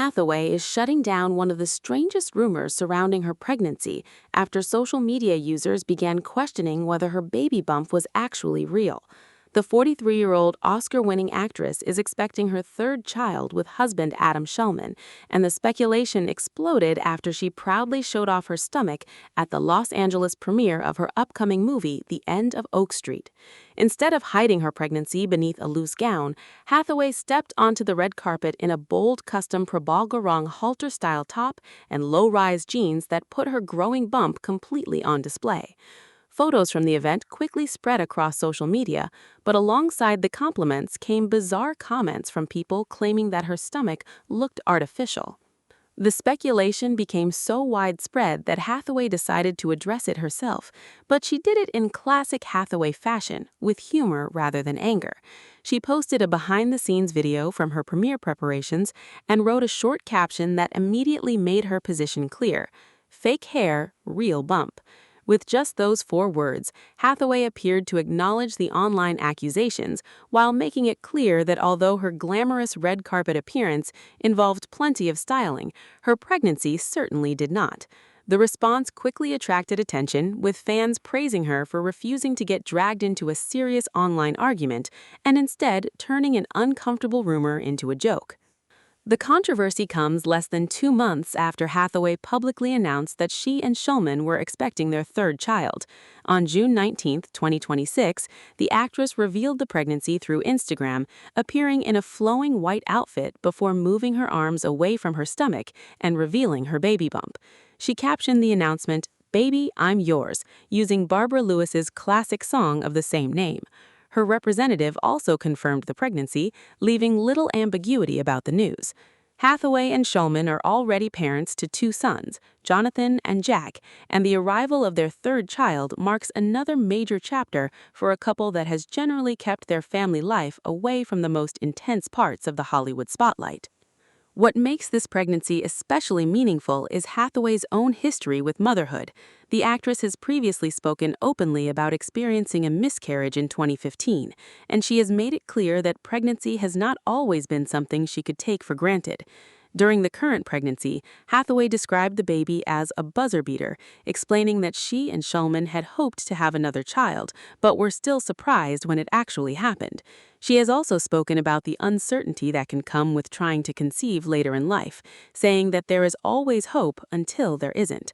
Hathaway is shutting down one of the strangest rumors surrounding her pregnancy after social media users began questioning whether her baby bump was actually real. The 43-year-old Oscar-winning actress is expecting her third child with husband Adam Shulman, and the speculation exploded after she proudly showed off her stomach at the Los Angeles premiere of her upcoming movie, The End of Oak Street. Instead of hiding her pregnancy beneath a loose gown, Hathaway stepped onto the red carpet in a bold custom prabal halter-style top and low-rise jeans that put her growing bump completely on display. Photos from the event quickly spread across social media, but alongside the compliments came bizarre comments from people claiming that her stomach looked artificial. The speculation became so widespread that Hathaway decided to address it herself, but she did it in classic Hathaway fashion, with humor rather than anger. She posted a behind-the-scenes video from her premiere preparations and wrote a short caption that immediately made her position clear: "Fake hair, real bump." With just those 4 words, Hathaway appeared to acknowledge the online accusations while making it clear that although her glamorous red carpet appearance involved plenty of styling, her pregnancy certainly did not. The response quickly attracted attention, with fans praising her for refusing to get dragged into a serious online argument and instead turning an uncomfortable rumor into a joke. The controversy comes less than 2 months after Hathaway publicly announced that she and Shulman were expecting their third child. On June 19, 2026, the actress revealed the pregnancy through Instagram, appearing in a flowing white outfit before moving her arms away from her stomach and revealing her baby bump. She captioned the announcement, "Baby, I'm yours," using Barbara Lewis's classic song of the same name. Her representative also confirmed the pregnancy, leaving little ambiguity about the news. Hathaway and Shulman are already parents to 2 sons, Jonathan and Jack, and the arrival of their third child marks another major chapter for a couple that has generally kept their family life away from the most intense parts of the Hollywood spotlight. What makes this pregnancy especially meaningful is Hathaway's own history with motherhood. The actress has previously spoken openly about experiencing a miscarriage in 2015, and she has made it clear that pregnancy has not always been something she could take for granted. During the current pregnancy, Hathaway described the baby as a buzzer beater, explaining that she and Shulman had hoped to have another child, but were still surprised when it actually happened. She has also spoken about the uncertainty that can come with trying to conceive later in life, saying that there is always hope until there isn't.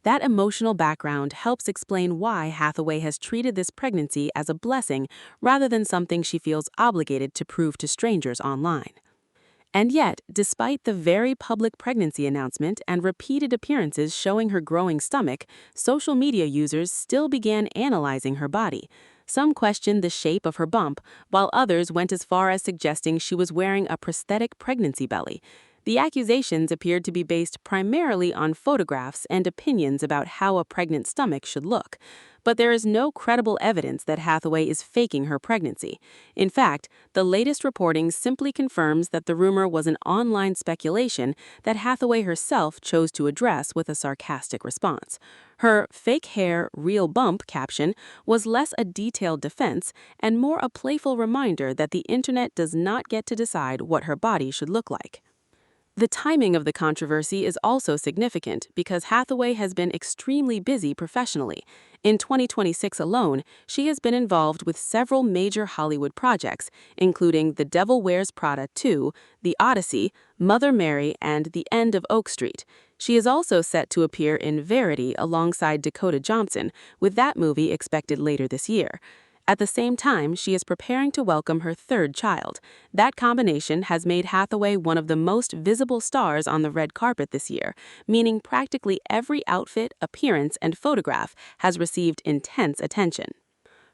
That emotional background helps explain why Hathaway has treated this pregnancy as a blessing rather than something she feels obligated to prove to strangers online. And yet, despite the very public pregnancy announcement and repeated appearances showing her growing stomach, social media users still began analyzing her body. Some questioned the shape of her bump, while others went as far as suggesting she was wearing a prosthetic pregnancy belly. The accusations appeared to be based primarily on photographs and opinions about how a pregnant stomach should look. But there is no credible evidence that Hathaway is faking her pregnancy. In fact, the latest reporting simply confirms that the rumor was an online speculation that Hathaway herself chose to address with a sarcastic response. Her "fake hair, real bump" caption was less a detailed defense and more a playful reminder that the internet does not get to decide what her body should look like. The timing of the controversy is also significant because Hathaway has been extremely busy professionally. In 2026 alone, she has been involved with several major Hollywood projects, including The Devil Wears Prada 2, The Odyssey, Mother Mary, and The End of Oak Street. She is also set to appear in Verity alongside Dakota Johnson, with that movie expected later this year. At the same time, she is preparing to welcome her third child. That combination has made Hathaway one of the most visible stars on the red carpet this year, meaning practically every outfit, appearance, and photograph has received intense attention.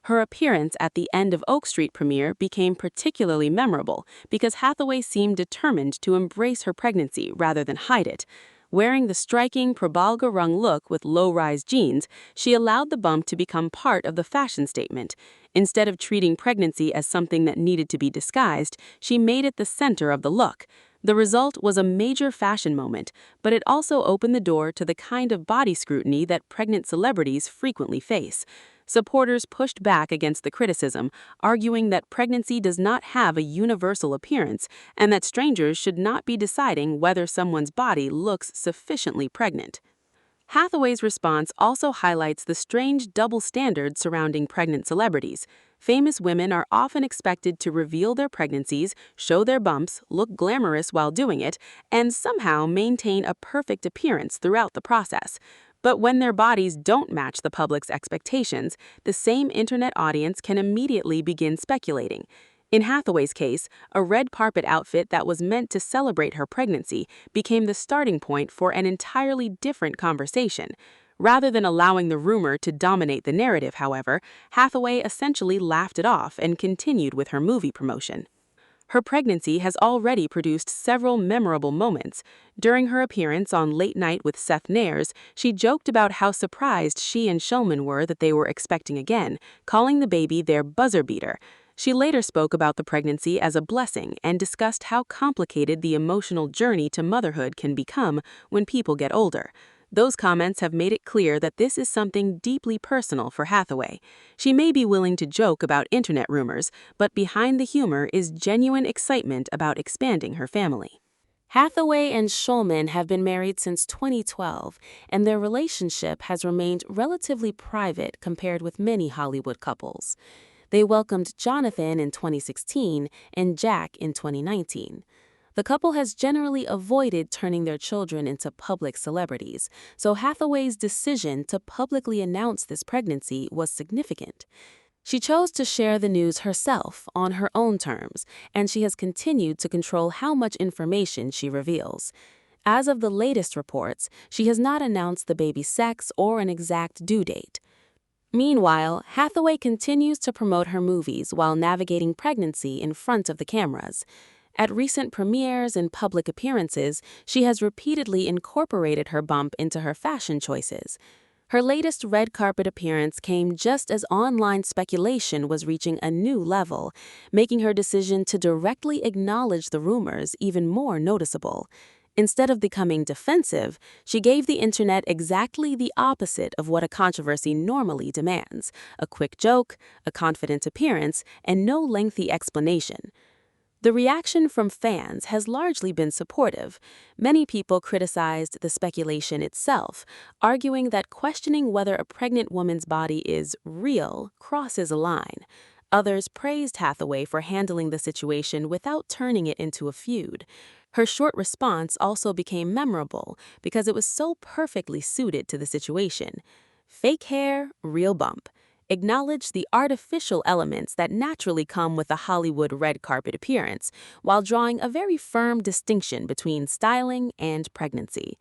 Her appearance at the End of Oak Street premiere became particularly memorable because Hathaway seemed determined to embrace her pregnancy rather than hide it. Wearing the striking prabal look with low-rise jeans, she allowed the bump to become part of the fashion statement. Instead of treating pregnancy as something that needed to be disguised, she made it the center of the look. The result was a major fashion moment, but it also opened the door to the kind of body scrutiny that pregnant celebrities frequently face. Supporters pushed back against the criticism, arguing that pregnancy does not have a universal appearance and that strangers should not be deciding whether someone's body looks sufficiently pregnant. Hathaway's response also highlights the strange double standards surrounding pregnant celebrities. Famous women are often expected to reveal their pregnancies, show their bumps, look glamorous while doing it, and somehow maintain a perfect appearance throughout the process. But when their bodies don't match the public's expectations, the same internet audience can immediately begin speculating. In Hathaway's case, a red carpet outfit that was meant to celebrate her pregnancy became the starting point for an entirely different conversation. Rather than allowing the rumor to dominate the narrative, however, Hathaway essentially laughed it off and continued with her movie promotion. Her pregnancy has already produced several memorable moments. During her appearance on Late Night with Seth Meyers, she joked about how surprised she and Shulman were that they were expecting again, calling the baby their buzzer beater. She later spoke about the pregnancy as a blessing and discussed how complicated the emotional journey to motherhood can become when people get older. Those comments have made it clear that this is something deeply personal for Hathaway. She may be willing to joke about internet rumors, but behind the humor is genuine excitement about expanding her family. Hathaway and Shulman have been married since 2012, and their relationship has remained relatively private compared with many Hollywood couples. They welcomed Jonathan in 2016 and Jack in 2019. The couple has generally avoided turning their children into public celebrities, so Hathaway's decision to publicly announce this pregnancy was significant. She chose to share the news herself on her own terms, and she has continued to control how much information she reveals. As of the latest reports, she has not announced the baby's sex or an exact due date. Meanwhile, Hathaway continues to promote her movies while navigating pregnancy in front of the cameras. At recent premieres and public appearances, she has repeatedly incorporated her bump into her fashion choices. Her latest red carpet appearance came just as online speculation was reaching a new level, making her decision to directly acknowledge the rumors even more noticeable. Instead of becoming defensive, she gave the internet exactly the opposite of what a controversy normally demands: a quick joke, a confident appearance, and no lengthy explanation. The reaction from fans has largely been supportive. Many people criticized the speculation itself, arguing that questioning whether a pregnant woman's body is real crosses a line. Others praised Hathaway for handling the situation without turning it into a feud. Her short response also became memorable because it was so perfectly suited to the situation. Fake hair, real bump. Acknowledge the artificial elements that naturally come with a Hollywood red carpet appearance, while drawing a very firm distinction between styling and pregnancy.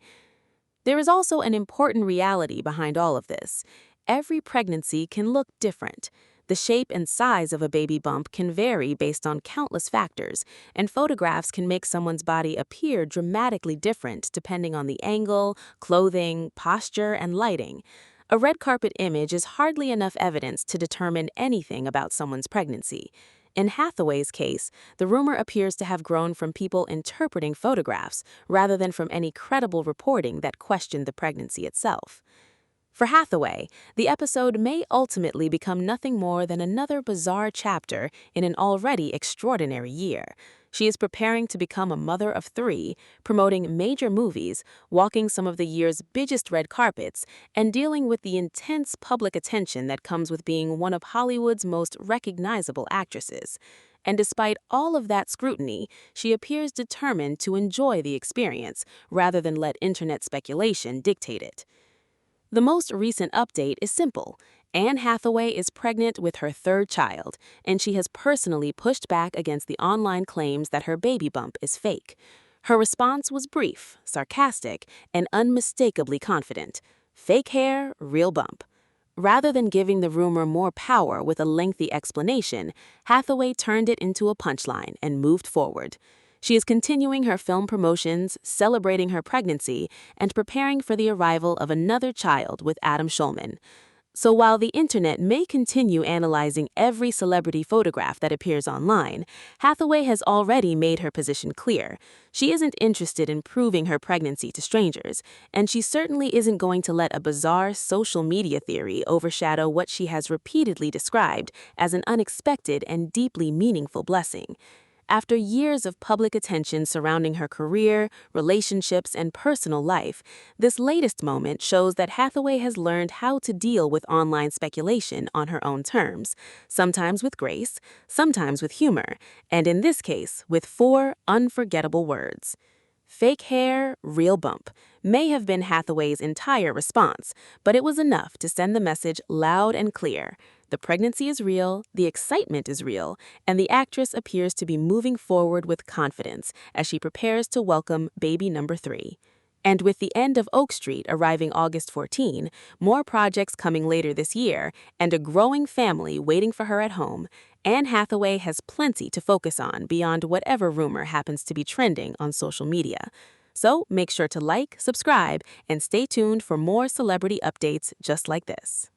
There is also an important reality behind all of this. Every pregnancy can look different. The shape and size of a baby bump can vary based on countless factors, and photographs can make someone's body appear dramatically different depending on the angle, clothing, posture, and lighting. A red carpet image is hardly enough evidence to determine anything about someone's pregnancy. In Hathaway's case, the rumor appears to have grown from people interpreting photographs rather than from any credible reporting that questioned the pregnancy itself. For Hathaway, the episode may ultimately become nothing more than another bizarre chapter in an already extraordinary year. She is preparing to become a mother of 3, promoting major movies, walking some of the year's biggest red carpets, and dealing with the intense public attention that comes with being one of Hollywood's most recognizable actresses. And despite all of that scrutiny, she appears determined to enjoy the experience rather than let internet speculation dictate it. The most recent update is simple. Anne Hathaway is pregnant with her 3rd child, and she has personally pushed back against the online claims that her baby bump is fake. Her response was brief, sarcastic, and unmistakably confident. Fake hair, real bump. Rather than giving the rumor more power with a lengthy explanation, Hathaway turned it into a punchline and moved forward. She is continuing her film promotions, celebrating her pregnancy, and preparing for the arrival of another child with Adam Shulman. So while the internet may continue analyzing every celebrity photograph that appears online, Hathaway has already made her position clear. She isn't interested in proving her pregnancy to strangers, and she certainly isn't going to let a bizarre social media theory overshadow what she has repeatedly described as an unexpected and deeply meaningful blessing. After years of public attention surrounding her career, relationships, and personal life, this latest moment shows that Hathaway has learned how to deal with online speculation on her own terms, sometimes with grace, sometimes with humor, and in this case, with 4 unforgettable words. Fake hair, real bump may have been Hathaway's entire response, but it was enough to send the message loud and clear. The pregnancy is real, the excitement is real, and the actress appears to be moving forward with confidence as she prepares to welcome baby number 3. And with the end of Oak Street arriving August 14, more projects coming later this year, and a growing family waiting for her at home, Anne Hathaway has plenty to focus on beyond whatever rumor happens to be trending on social media. So make sure to like, subscribe, and stay tuned for more celebrity updates just like this.